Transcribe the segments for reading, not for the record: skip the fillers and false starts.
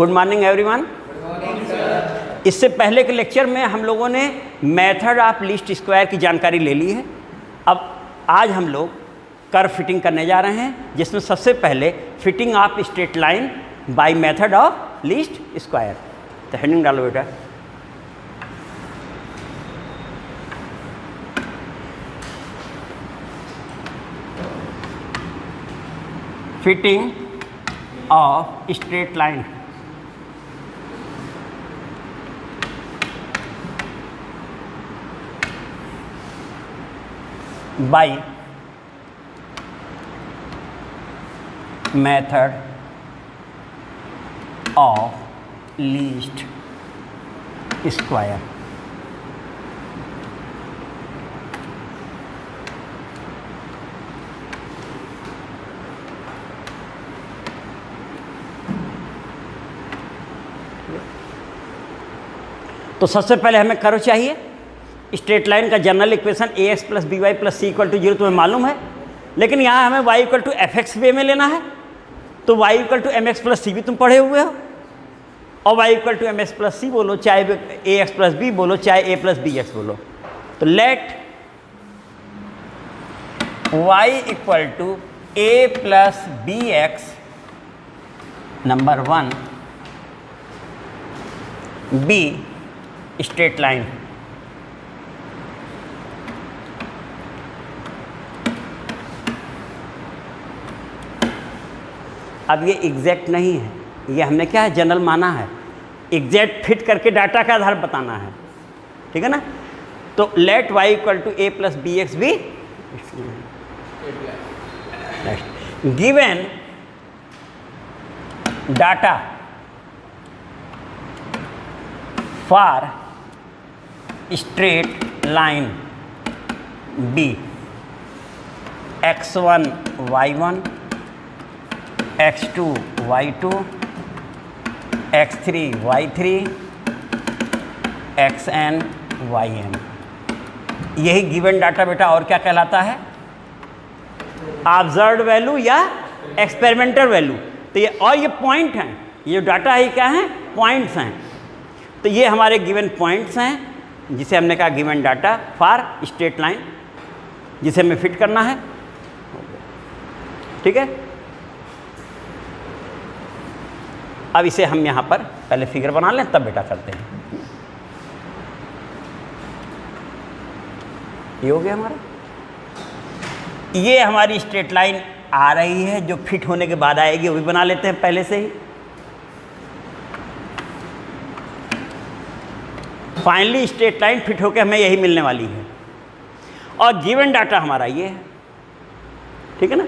Good morning everyone. इससे पहले के लेक्चर में हम लोगों ने मेथड ऑफ लीस्ट स्क्वायर की जानकारी ले ली है। अब आज हम लोग कर्व फिटिंग करने जा रहे हैं, जिसमें सबसे पहले fitting of straight line by method of least square. तो हेडिंग डालो बेटा। Fitting of straight line by method of least square। तो सबसे पहले हमें कर्व चाहिए। स्ट्रेट लाइन का general equation ax plus b y plus c equal to 0 तुम्हें मालूम है, लेकिन यहाँ हमें y equal to f x way में लेना है। तो y equal to m x plus c भी तुम पढ़े हुए हो, और y equal to m x plus c बोलो, चाहे ए एक्स प्लस बी बोलो, चाहे ए प्लस बी एक्स बोलो। तो let y equal to A plus B X number 1 be straight line. अब ये एग्जैक्ट नहीं है, ये हमने क्या है जनरल माना है। एग्जैक्ट फिट करके डाटा का आधार बताना है, ठीक है ना। तो let y equal to A plus B X be given data for straight line be x1 y1 x2 y2 x3 y3 xn yn। यही गिवन डाटा बेटा और क्या कहलाता है? ऑब्जर्व्ड वैल्यू या एक्सपेरिमेंटल वैल्यू। तो ये और ये पॉइंट हैं, ये जो डाटा है क्या है? पॉइंट्स हैं। तो ये हमारे गिवन पॉइंट्स हैं, जिसे हमने कहा given data for straight line, जिसे हमें फिट करना है, ठीक है। अब इसे हम यहाँ पर पहले फिगर बना लें, तब बेटा करते हैं। ये हो गया हमारा। ये हमारी स्ट्रेट लाइन आ रही है, जो फिट होने के बाद आएगी, वो भी बना लेते हैं पहले से ही। फाइनली स्ट्रेट लाइन फिट होकर हमें यही मिलने वाली है, और गिवन डाटा हमारा ये है, ठीक है ना।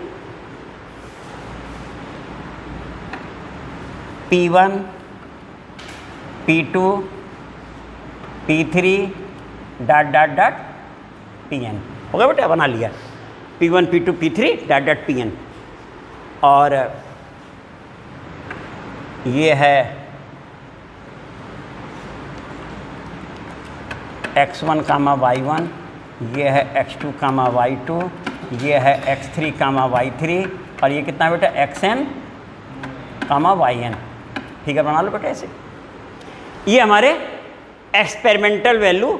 P1 P2 P3 dot dot dot Pn हो गया बेटा, बना लिया। P1 P2 P3 dot dot Pn। और ये है x1 कामा y1, ये है x2 कामा y2, ये है x3 कामा y3, और ये कितना बेटा xn कामा yn। ठीक है, बना लो बेटा ऐसे। ये हमारे एक्सपेरिमेंटल वैल्यू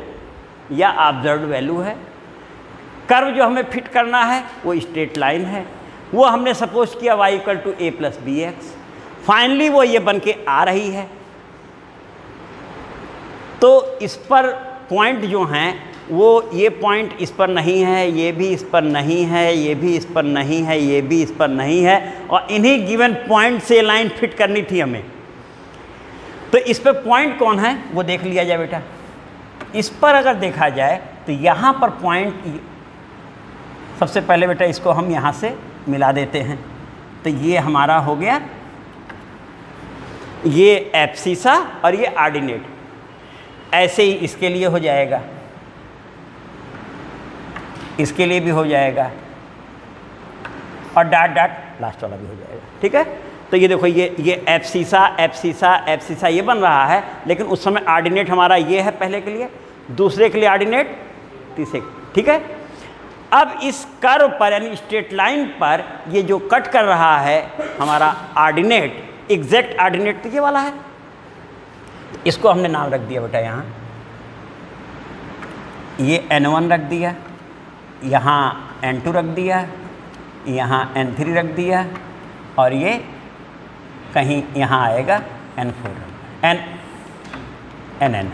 या ऑब्जर्व्ड वैल्यू है। कर्व जो हमें फिट करना है वो स्ट्रेट लाइन है, वो हमने सपोज किया y equal to A plus B X. Finally वो ये बन के आ रही है। तो इस पर पॉइंट जो हैं वो ये पॉइंट इस पर नहीं है, ये भी इस पर नहीं है, ये भी इस पर नहीं है, ये भी इस पर नहीं है, और इन्हीं गिवन पॉइंट से लाइन फिट करनी थी हमें। तो इस पर पॉइंट कौन है वो देख लिया जाए बेटा। इस पर अगर देखा जाए तो यहाँ पर पॉइंट, सबसे पहले बेटा इसको हम यहाँ से मिला देते हैं। तो ये हमारा हो गया, ये एब्सिसा और ये ऑर्डिनेट। ऐसे ही इसके लिए हो जाएगा, इसके लिए भी हो जाएगा, और डॉट डॉट लास्ट वाला भी हो जाएगा, ठीक है। तो ये देखो, ये एब्सिसा एब्सिसा एब्सिसा ये बन रहा है, लेकिन उस समय ऑर्डिनेट हमारा ये है पहले के लिए, दूसरे के लिए ऑर्डिनेट, तीसरे, ठीक है। अब इस कर्व पर यानी स्ट्रेट लाइन पर ये जो कट कर रहा है हमारा ऑर्डिनेट, एग्जैक्ट ऑर्डिनेट तो ये वाला है, इसको हमने नाम रख दिया बेटा यहाँ, ये n1 रख दिया, यहाँ n2 रख दिया, यहाँ n3 रख दिया, और ये कहीं यहाँ आएगा n4 nn।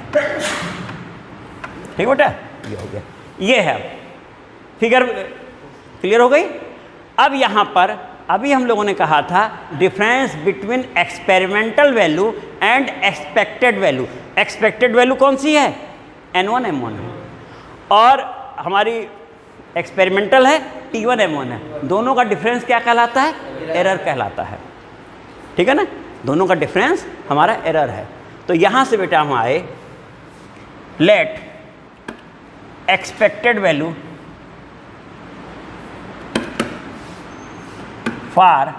ठीक बेटा, ये हो गया, ये है फिगर क्लियर हो गई। अब यहाँ पर अभी हम लोगों ने कहा था difference between experimental value and expected value. Expected value कौन सी है? n1 m1 है, और हमारी एक्सपेरिमेंटल है t1 m1 है। दोनों का डिफरेंस क्या कहलाता है? एरर कहलाता है। ठीक है ना, दोनों का डिफरेंस हमारा एरर है। तो यहाँ से बेटा हम आए, let expected value for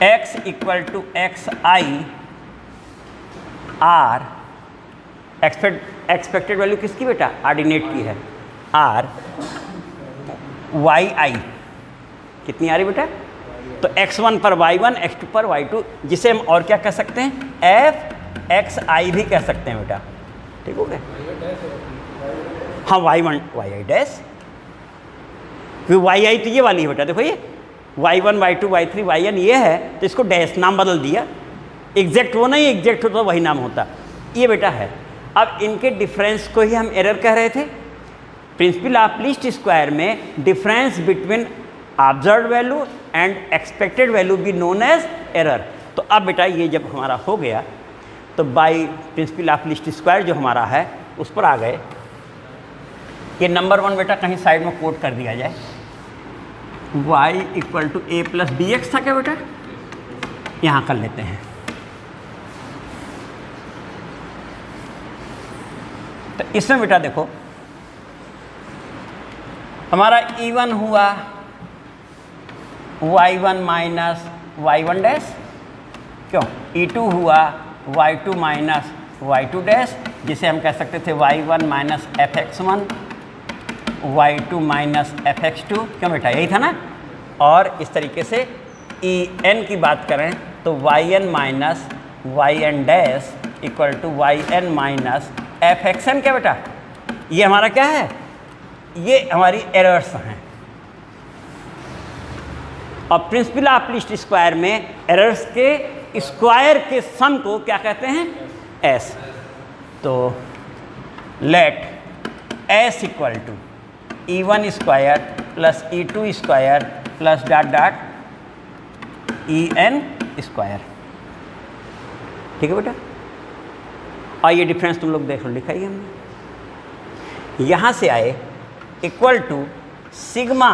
x equal to xi R, expected value किसकी बेटा? ऑर्डिनेट की है, आर yi कितनी आ रही बेटा? तो x1 पर y1, x2 पर y2, जिसे हम और क्या कह सकते हैं? fxi भी कह सकते हैं बेटा। ठीक हो गया? हाँ, y1 yi डैश, yi तो ये वाली है बेटा, देखो ये y1 y2 y3 yn ये है, तो इसको डैश नाम बदल दिया। एग्जैक्ट वो नहीं, एग्जैक्ट होता तो वही नाम होता, ये बेटा है। अब इनके डिफरेंस को ही हम एरर कह रहे थे। प्रिंसिपल ऑफ लीस्ट स्क्वायर में difference between observed value and expected value be known as error. तो अब बेटा ये जब हमारा हो गया, तो by principle of least square जो हमारा है उस पर आ गए। ये नंबर 1 बेटा कहीं साइड में कोट कर दिया जाए, y equal to a plus B X था क्या बेटा? यहाँ कर लेते हैं। तो इसमें बेटा देखो हमारा E1 हुआ y1 माइनस y1 डैश, क्यों? E2 हुआ y2 माइनस y2 डैश, जिसे हम कह सकते थे y1 minus fx1 y2 minus fx2, क्यों बेटा? यही था ना। और इस तरीके से En की बात करें तो yn minus yn dash equal to yn minus fxn, क्या बेटा? ये हमारा क्या है? ये हमारी एरर्स हैं। और प्रिंसिपल ऑफ लीस्ट स्क्वायर में एरर्स के स्क्वायर के सम को क्या कहते हैं? s। तो let s equal to E1 square plus E2 square plus dot dot En square. ठीक है बेटा? और ये डिफरेंस तुम लोग देख लो, लिखा ही हमने। यहाँ से आए equal to sigma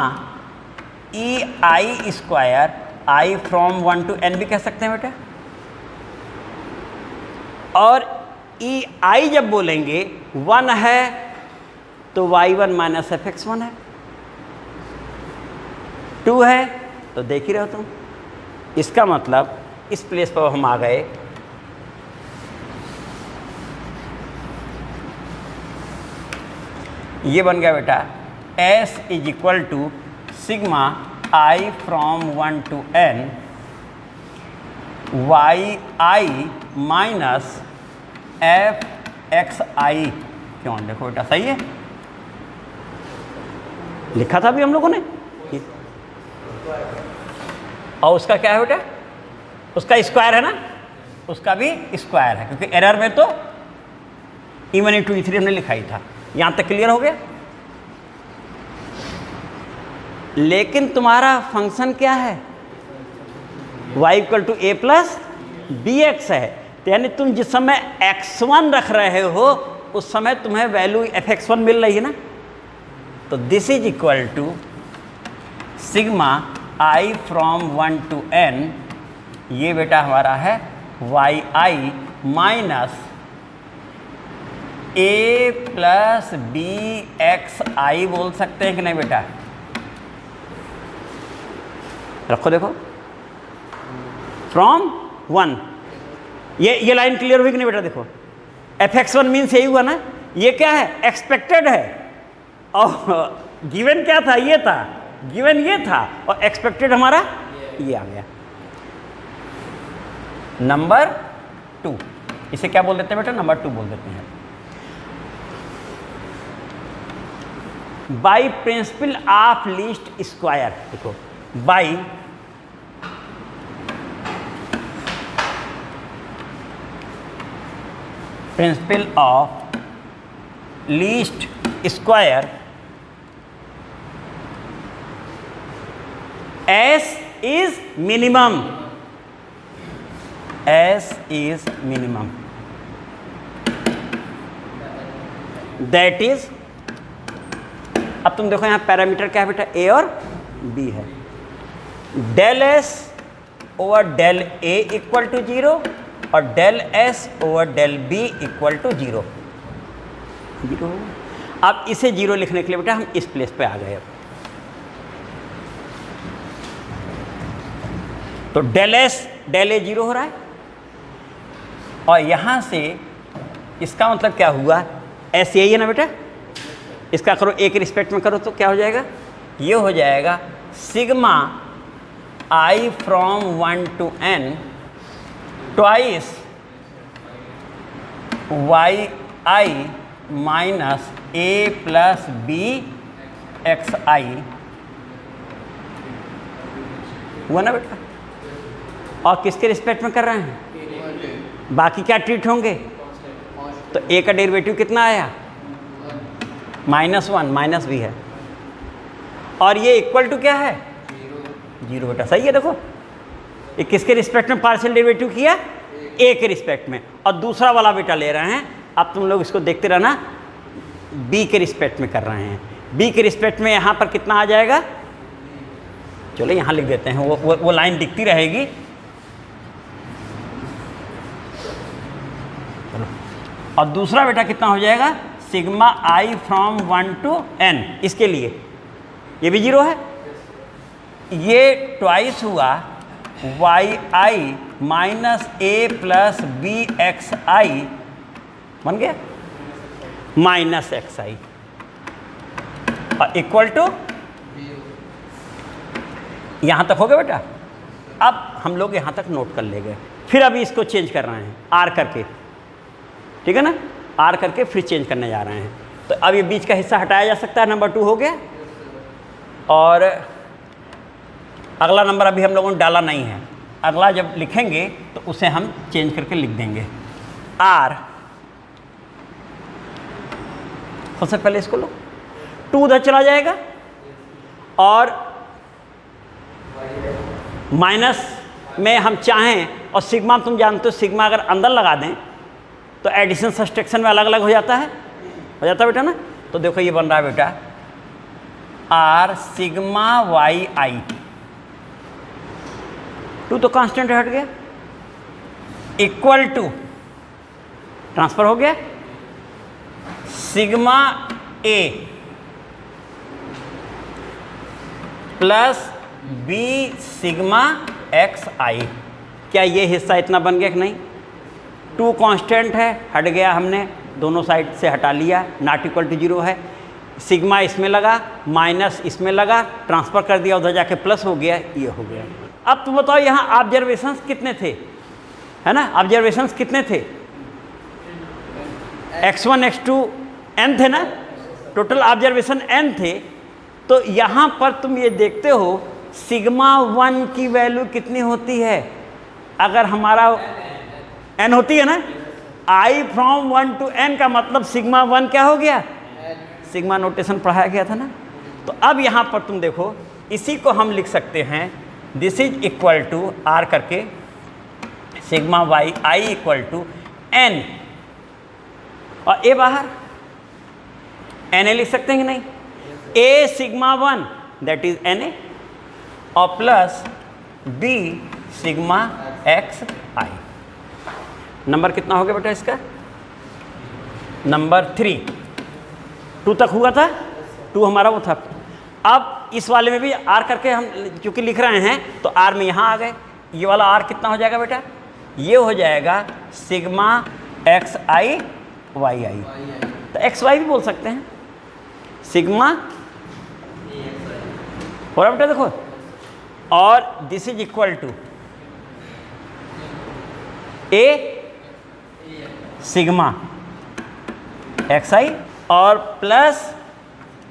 EI square, I from 1 to n भी कह सकते हैं बेटा। और EI जब बोलेंगे 1 है तो y1 माइनस fx1 है, 2 है तो देख ही रहे हो तुम। इसका मतलब इस प्लेस पर हम आ गए, ये बन गया बेटा s is equal to sigma I from 1 to n yi minus fxi। क्यों? देखो बेटा सही है, लिखा था भी हम लोगों ने। और उसका क्या है बेटा? उसका स्क्वायर है ना, उसका भी स्क्वायर है, क्योंकि एरर में तो E1 E2 E3 हमने लिखा ही था। यहाँ तक क्लियर हो गया? लेकिन तुम्हारा फंक्शन क्या है? y equal to a plus B X है। तो यानी तुम जिस समय x1 रख रहे हो उस समय तुम्हें वैल्यू fx1 मिल रही है ना। तो this is equal to sigma I from 1 to n, ये बेटा हमारा है yi minus a plus B x i बोल सकते हैं कि नहीं बेटा? रखो देखो, फ्रॉम 1, ये लाइन क्लियर हुई कि नहीं बेटा? देखो fx1 मीन्स यही हुआ ना, ये क्या है? एक्सपेक्टेड है, और गिवन क्या था? ये था, गिवन ये था, और एक्सपेक्टेड हमारा ये आ गया। नंबर 2, इसे क्या बोल देते हैं बेटा? नंबर 2 बोल देते हैं। By principle of least square, देखो by principle of least square S is minimum, S is minimum, that is, अब तुम देखो यहाँ पैरामीटर क्या है बेटा? A और B है। Del S over del A equal to 0 और del S over del B equal to 0। अब इसे 0 लिखने के लिए बेटा हम इस प्लेस पे आ गए। अब तो डेल S डेल A 0 हो रहा है, और यहाँ से इसका मतलब क्या हुआ? S यही है ना बेटा? इसका करो A के रिस्पेक्ट में करो तो क्या हो जाएगा? ये हो जाएगा sigma I from 1 to n twice yi minus a plus b xi, हुआ ना बेटा? और किसके रिस्पेक्ट में कर रहे हैं? बाकी क्या ट्रीट होंगे? तो a का डेरिवेटिव कितना आया? -1, माइनस भी है, और ये इक्वल टू क्या है? 0 बेटा। सही है, देखो ये किसके रिस्पेक्ट में पार्शियल डेरिवेटिव किया? a के रिस्पेक्ट में, और दूसरा वाला बेटा ले रहे हैं। अब तुम लोग इसको देखते रहना, b के रिस्पेक्ट में कर रहे हैं। b के रिस्पेक्ट में यहाँ पर कितना आ जाएगा? चलो यहाँ लिख देते हैं, वो लाइन दिखती रहेगी। चलो, और दूसरा बेटा कितना हो जाएगा? Sigma I from 1 to n, इसके लिए ये भी 0 है, ये ट्वाइस हुआ yi minus a plus b xi बन गया माइनस xi, और इक्वल टू, यहाँ तक हो गया बेटा। अब हम लोग यहाँ तक नोट कर ले गए, फिर अभी इसको चेंज कर रहे हैं r करके, ठीक है ना? r करके फिर चेंज करने जा रहे हैं। तो अब ये बीच का हिस्सा हटाया जा सकता है, नंबर 2 हो गया। और अगला नंबर अभी हम लोगों ने डाला नहीं है, अगला जब लिखेंगे तो उसे हम चेंज करके लिख देंगे। r, सबसे पहले इसको लो, 2 उधर चला जाएगा, और माइनस में हम चाहें, और सिग्मा तुम जानते हो, सिग्मा अगर अंदर लगा दें तो एडिशन सब्सट्रैक्शन में अलग अलग हो जाता है, बेटा ना? तो देखो ये बन रहा है बेटा r सिग्मा yi, 2 तो कांस्टेंट हट गया, इक्वल टू, ट्रांसफर हो गया, sigma a plus b sigma xi। क्या ये हिस्सा इतना बन गया कि नहीं? 2 कांस्टेंट है, हट गया, हमने दोनों साइड से हटा लिया, नॉट इक्वल टू 0 है। सिग्मा इसमें लगा, माइनस इसमें लगा, ट्रांसफ़र कर दिया, उधर जाके प्लस हो गया, ये हो गया। अब तुम बताओ यहाँ ऑब्जर्वेशंस कितने थे? है ना, ऑब्जर्वेशंस कितने थे? x1 x2 n थे ना, टोटल ऑब्जर्वेशन n थे। तो यहाँ पर तुम ये देखते हो सिग्मा 1 की वैल्यू कितनी होती है? अगर हमारा n होती है ना, i फ्रॉम 1 to n का मतलब सिग्मा 1 क्या हो गया? सिग्मा नोटेशन पढ़ाया गया था ना। तो अब यहाँ पर तुम देखो, इसी को हम लिख सकते हैं, this is equal to r करके sigma y i equal to n, और a बाहर, na लिख सकते हैं कि नहीं? a sigma 1 that is na, और plus b sigma x i। Number कितना हो गया बेटा इसका? नंबर 3। 2 तक हुआ था, 2 हमारा वो था। अब इस वाले में भी r करके हम क्योंकि लिख रहे हैं तो r में यहाँ आ गए। ये वाला r कितना हो जाएगा बेटा? ये हो जाएगा सिग्मा एक्स आई वाई आई, तो एक्स वाई भी बोल सकते हैं, सिग्मा हो रहा बेटा देखो। और this is equal to a sigma x i और plus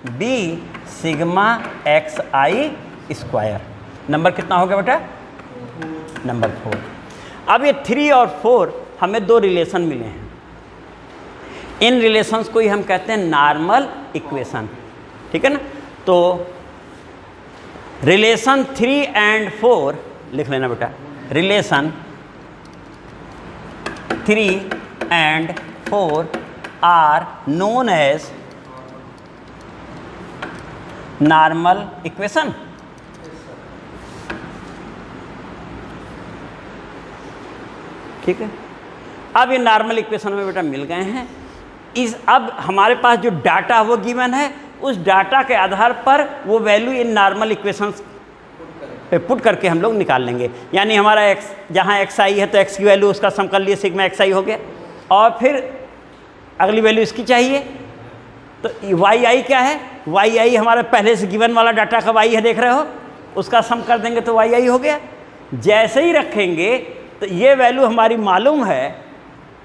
b sigma x i square. Number कितना हो गया बेटा? नंबर 4। अब ये 3 और 4 हमें दो रिलेशन मिले हैं। इन रिलेशंस को ही हम कहते हैं नॉर्मल इक्वेशन, ठीक है ना। तो रिलेशन 3 एंड 4 लिख लेना बेटा। Relation 3 and 4 are known as normal equation. ठीक है, अब ये नॉर्मल इक्वेशन में बेटा मिल गए हैं। अब हमारे पास जो डाटा वो गिवन है, उस डाटा के आधार पर वो वैल्यू इन नॉर्मल इक्वेशंस पे पुट करके हम लोग निकाल लेंगे। यानी हमारा एक्स, जहाँ एक्स आई है तो एक्स की वैल्यू उसका सम कर लिए, सिग्मा एक्स आई हो गया। और फिर अगली वैल्यू इसकी चाहिए, तो वाई आई क्या है? वाई आई हमारे पहले से गिवन वाला डाटा का वाई है, देख रहे हो, उसका सम कर देंगे तो वाई आई हो गया। जैसे ही रखेंगे तो ये वैल्यू हमारी मालूम है,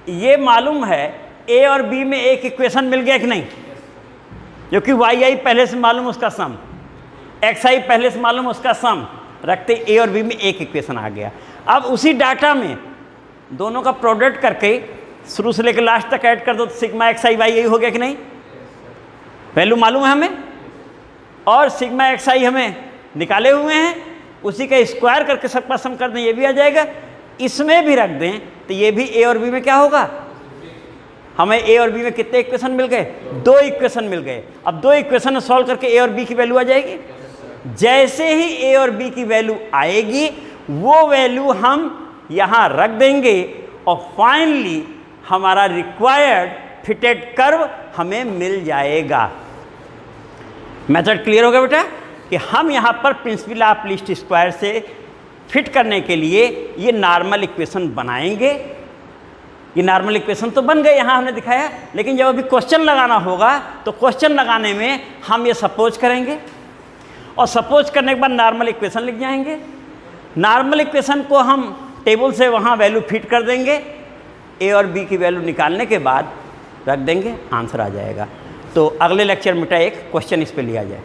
ये मालूम है ए और बी में एक इक्वेशन मिल गया कि नहीं, जो कि वाई आई पहले से मालूम उसका सम, एक्स आई पहले से मालूम उसका सम, रखते ए और बी में एक इक्वेशन आ गया। अब उसी डाटा में दोनों का प्रोडक्ट करके शुरू से लेकर लास्ट तक ऐड कर दो तो सिग्मा एक्स आई वाई आई हो गया कि नहीं। वैल्यू मालूम है हमें और सिग्मा एक्स आई हमें निकाले हुए हैं, उसी का स्क्वायर करके सबका सम कर दें, ये भी आ जाएगा। इसमें भी रख दें तो ये भी ए और बी में क्या होगा, हमें ए और बी में कितने इक्वेशन मिल गए? 2 इक्वेशन मिल गए। अब 2 इक्वेशन सॉल्व करके ए और बी की वैल्यू आ जाएगी। जैसे ही ए और बी की वैल्यू आएगी, वो वैल्यू हम यहाँ रख देंगे और फाइनली हमारा रिक्वायर्ड फिटेड कर्व हमें मिल जाएगा। मेथड क्लियर हो गया बेटा कि हम यहाँ पर प्रिंसिपल ऑफ लीस्ट स्क्वायर से फिट करने के लिए ये नॉर्मल इक्वेशन बनाएंगे। ये नॉर्मल इक्वेशन तो बन गए, यहाँ हमने दिखाया, लेकिन जब अभी क्वेश्चन लगाना होगा तो क्वेश्चन लगाने में हम ये सपोज करेंगे और सपोज करने के बाद नॉर्मल इक्वेशन लिख जाएंगे। नॉर्मल इक्वेशन को हम टेबल से वहाँ वैल्यू फिट कर देंगे, ए और बी की वैल्यू निकालने के बाद रख देंगे, आंसर आ जाएगा। तो अगले लेक्चर में एक क्वेश्चन इस पे लिया जाए।